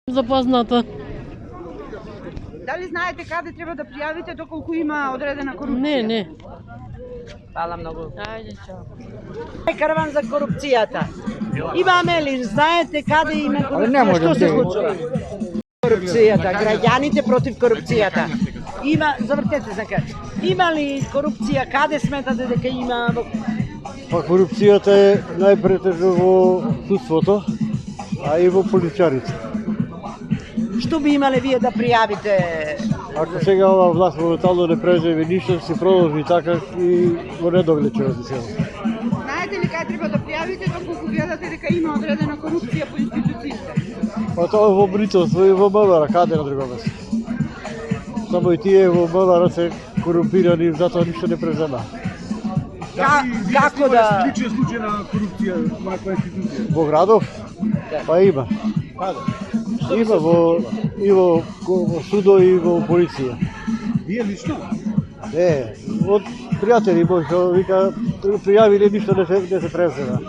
Запозната. Дали знаете каде треба да пријавите доколку има одредена корупција? Не. Фала многу. Ајде, чао. Караван за корупцијата. Имаме ли, знаете каде има корупција? не може Што се да случува? Корупцијата, граѓаните против корупцијата. Има, завртете така. Има ли корупција? Каде сметате дека има? Па корупцијата е најпретежно во судството, а и во полицарите. Што би имале вие да пријавите? Ако сега ова власт моментално не преземе ништо, се продолжи така и во недоглед ќе оди сега. Знаете ли каде треба да пријавите доколку гледате дека има одредена корупција по институциите? Па тоа е во брителство и во МВР, каде на друго место. Само и тие во МВР се корумпирани, затоа ништо не презема. Како да... Личен случај на корупција во некоја институција? Во градов? Па има. Има и во судо и во полиција. Вие лично? Не, од пријатели мои што вика пријавиле ништо не се презема.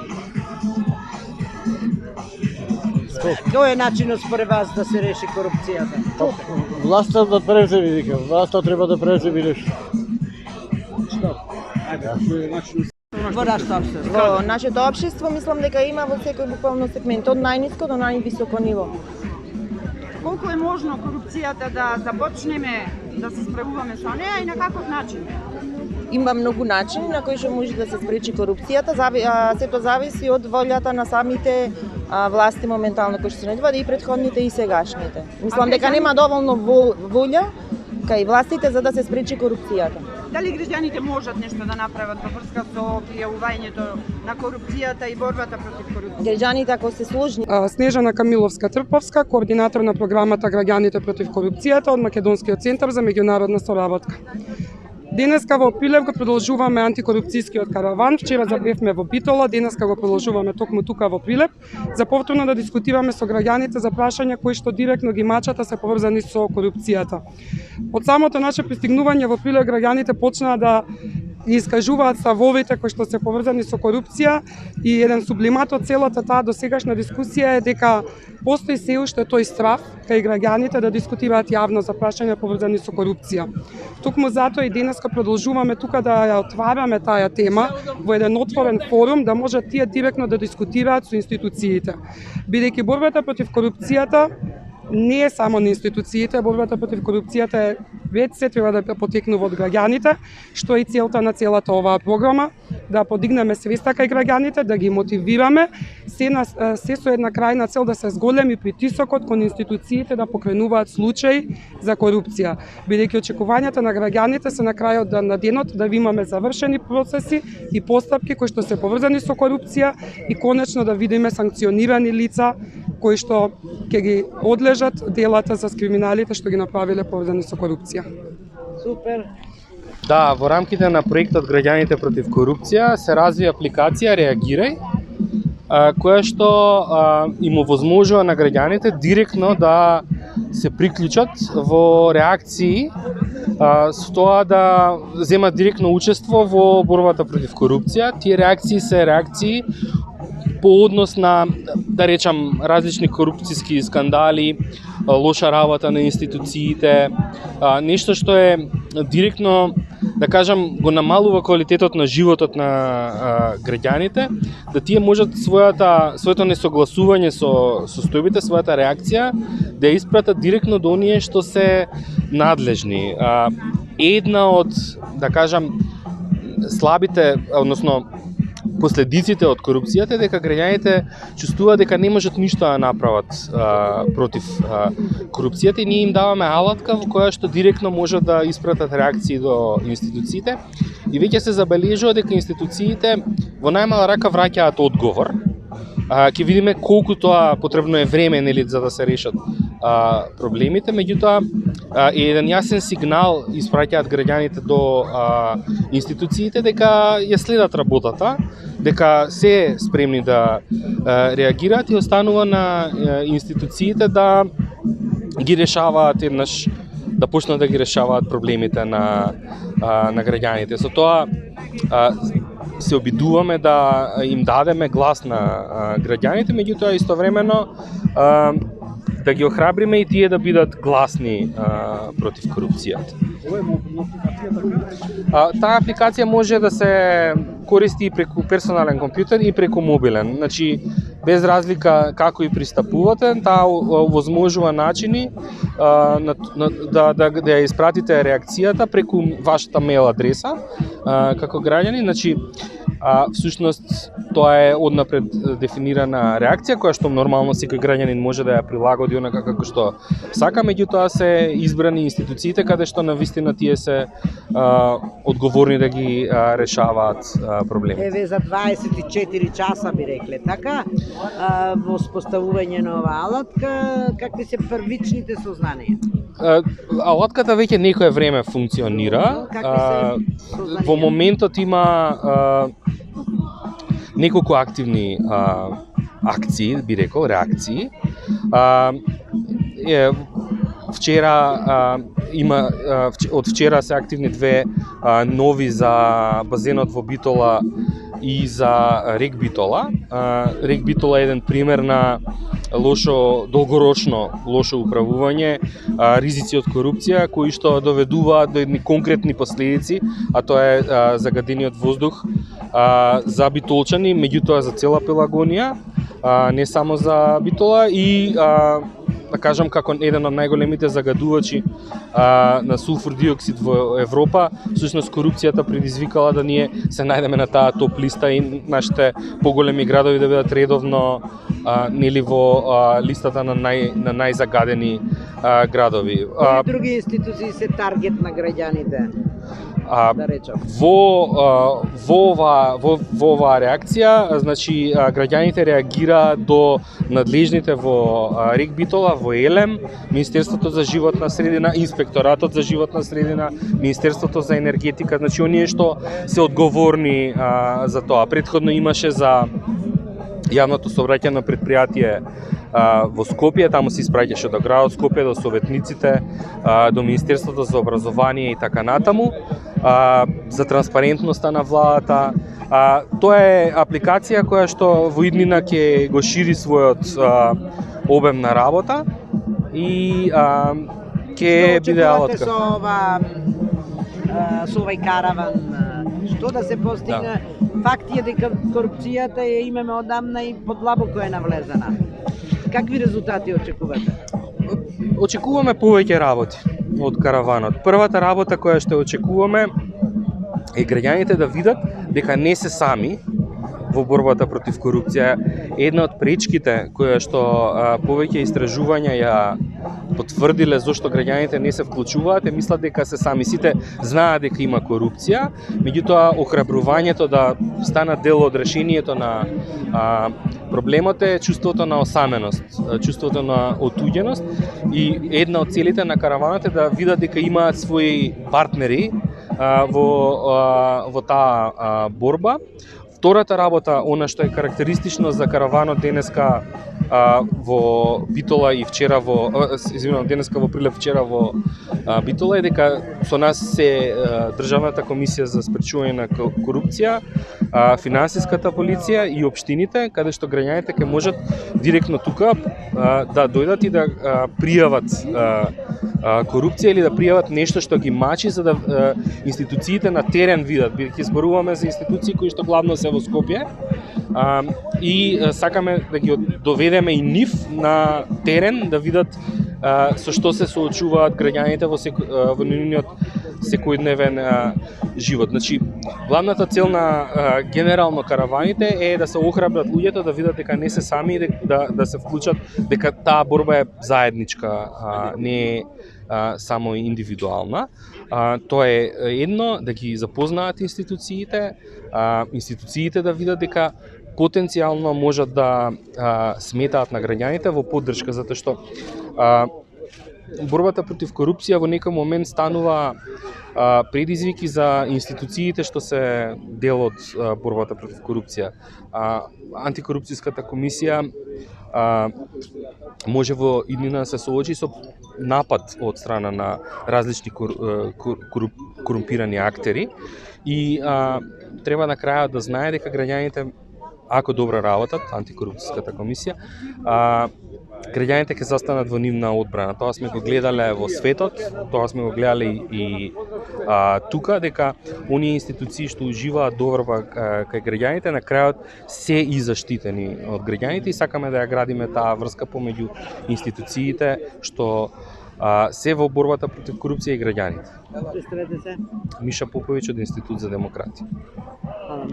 Кој е начинот според вас да се реши корупцијата? Власта да преземи, вика. Власта треба да преземи нешто. Во нашето општество. Во нашето општество мислам дека има во секој буквално сегмент од најниско до највисоко ниво. Колку е можно корупцијата да започнеме да се справуваме со неа и на каков начин? Има многу начини на кои што може да се спречи корупцијата, сето зависи од волјата на самите власти моментално кои што се најдуваат и претходните и сегашните. Мислам дека нема доволно волја кај властите за да се спречи корупцијата. Дали граѓаните можат нешто да направат во врска со пријавувањето на корупцијата и борбата против корупцијата? Граѓаните ако се сложни. Снежана Камиловска-Трповска, координатор на програмата Граѓаните против корупцијата од Македонскиот центар за меѓународна соработка. Денеска во Пилев го продолжуваме антикорупцијскиот караван. Вчера забревме во Битола, денеска го продолжуваме токму тука во Пилев, за повторно да дискутираме со граѓаните за прашања кои што директно ги мачат, а се поврзани со корупцијата. Од самото наше пристигнување во Пилев граѓаните почнаа да искажуваат ставовите кои што се поврзани со корупција и еден сублимат од целата таа досегашна дискусија е дека постои се уште тој страв кај граѓаните да дискутираат јавно за прашања поврзани со корупција. Токму затоа и денеска продолжуваме тука да ја отвараме таа тема во еден отворен форум да можат тие директно да дискутираат со институциите. Бидејќи борбата против корупцијата не е само на институциите, борбата против корупцијата е се треба да потекнува од граѓаните, што е и целта на целата оваа програма, да подигнеме свеста кај граѓаните, да ги мотивираме, се со една крајна цел да се зголеми притисокот кон институциите да покренуваат случаи за корупција. Бидејќи очекувањата на граѓаните се на крајот на денот да ви имаме завршени процеси и постапки кои што се поврзани со корупција и конечно да видиме санкционирани лица кои што ќе ги одлежат делата за криминалите што ги направиле поврзани со корупција. Супер. Да, во рамките на проектот Граѓаните против корупција се разви апликација Реагирај, која што им овозможува на граѓаните директно да се приклучат во реакции со тоа да земат директно учество во борбата против корупција. Тие реакции се реакции по однос на, да речам, различни корупцијски скандали, лоша работа на институциите, нешто што е директно, да кажам, го намалува квалитетот на животот на граѓаните, да тие можат своето несогласување со состојбите, својата реакција, да ја испратат директно до оние што се надлежни. Една од, да кажам, слабите, односно последиците од корупцијата е дека граѓаните чувствуваат дека не можат ништо да направат против корупцијата и ние им даваме алатка во која што директно можат да испратат реакции до институциите и веќе се забележува дека институциите во најмала рака враќаат одговор. Ќе видиме колку тоа потребно е време нели за да се решат проблемите, меѓутоа еден јасен сигнал испраќаат граѓаните до институциите дека ја следат работата, дека се спремни да реагираат и останува на институциите да ги решаваат еднаш, да почнат да ги решаваат проблемите на граѓаните. Со тоа се обидуваме да им дадеме глас на граѓаните, меѓутоа истовремено да ги охрабриме и тие да бидат гласни против корупцијата. Ова е мобилна апликација, така? Таа апликација може да се користи и преку персонален компјутер и преку мобилен. Значи, без разлика како и пристапувате, таа возможува начини да ја испратите реакцијата преку вашата мејл адреса како граѓани. Значи, всушност тоа е однапред дефинирана реакција која што нормално секој граѓанин може да ја прилагоди онака како што сака, меѓутоа се избрани институциите каде што навистина тие се одговорни да ги решаваат проблеми. Еве за 24 часа би рекле, така? Во споставување на оваа алатка, какви се првичните сознанија? Алатката веќе некое време функционира. Во моментот има неколку активни акции, би рекол, реакции. Вчера има од вчера се активни две нови за базенот во Битола и за рек Битола. Рек Битола е еден пример на долгорочно лошо управување, ризици од корупција кои што доведуваат до едни конкретни последици, а тоа е загадениот воздух за битолчани, меѓутоа за цела Пелагонија, не само за Битола и да кажам како еден од најголемите загадувачи на сулфур диоксид во Европа, всушност корупцијата предизвикала да ние се најдеме на таа топ листа и нашите поголеми градови да бидат редовно нели во листата на најзагадени градови. Кои други институции се таргет на граѓаните? Да речам. Во оваа реакција, значи граѓаните реагира до надлежните во рек Битола, во Елем, Министерството за животна средина, Инспекторатот за животна средина, Министерството за енергетика, значи оние што се одговорни за тоа. Претходно имаше за јавното сообраќајно предпријатие во Скопје, таму се испраќаше до градот Скопје, до советниците, до Министерството за образование и така натаму, за транспарентноста на владата. Тоа е апликација која што во иднина ќе го шири својот обем на работа и ќе биде алатка. Со овај караван, што да се постигне? Факт е дека корупцијата ја имаме одамна и подлабоко е навлезена. Какви резултати очекувате? Очекуваме повеќе работи од караванот. Првата работа која што очекуваме е граѓаните да видат дека не се сами во борбата против корупција. Една од пречките која што повеќе истражувања ја потврдиле зошто граѓаните не се вклучуваат, мислат дека се сами. Сите знаат дека има корупција, меѓутоа охрабрувањето да станат дел од решението на проблемот е чувството на осаменост, чувството на отуѓеност и една од целите на караванот е да видат дека имаат своји партнери во таа борба. Втората работа, она што е карактеристично за караванот денеска во Битола и вчера денеска во Прилеп, вчера во Битола, е дека со нас се Државната комисија за спречување на корупција, финансиската полиција и општините, каде што граѓаните ќе можат директно тука да дојдат и да пријават корупција или да пријават нешто што ги мачи, за да институциите на терен видат. Бидејќи зборуваме за институции кои што главно се во Скопје и сакаме да ги доведеме и нив на терен да видат со што се соочуваат граѓаните во нивниот секојдневен живот. Значи, главната цел на генерално караваните е да се охрабрат луѓето да видат дека не се сами и да се вклучат, дека таа борба е заедничка, не е само индивидуална. Тоа е едно, да ги запознаат институциите, институциите да видат дека потенцијално можат да сметаат на граѓаните во поддршка, затоа што борбата против корупција во некој момент станува предизвик за институциите што се дел од борбата против корупција. Антикорупцијската комисија може во иднина да се соочи со напад од страна на различни корумпирани актери и треба на крајот да знае дека граѓаните, ако добро работат, антикорупцијската комисија, граѓаните ќе застанат во нивна одбрана. Тоа сме го гледале во светот, тоа сме го гледале и тука, дека оние институции што уживаат доверба кај граѓаните на крајот се и заштитени од граѓаните и сакаме да ја градиме таа врска помеѓу институциите што се во борбата против корупција и граѓаните. Представете се. Миша Поповиќ од Институт за демократија.